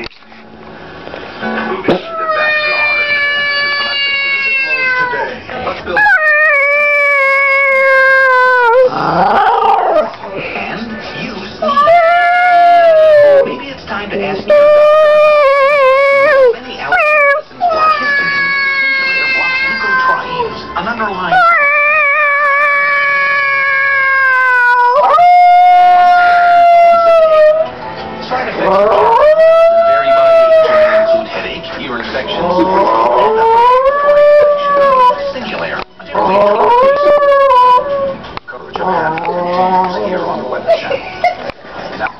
Moving to the backyard. Today, let's build. And use me. Maybe it's time to ask you. Many allergy medicines for histamine. Singular blocks glucotrienes, an underlying. Side effects vary by age and include headache, ear infections, singular. Coverage of half continues here on the Weather Channel. Now,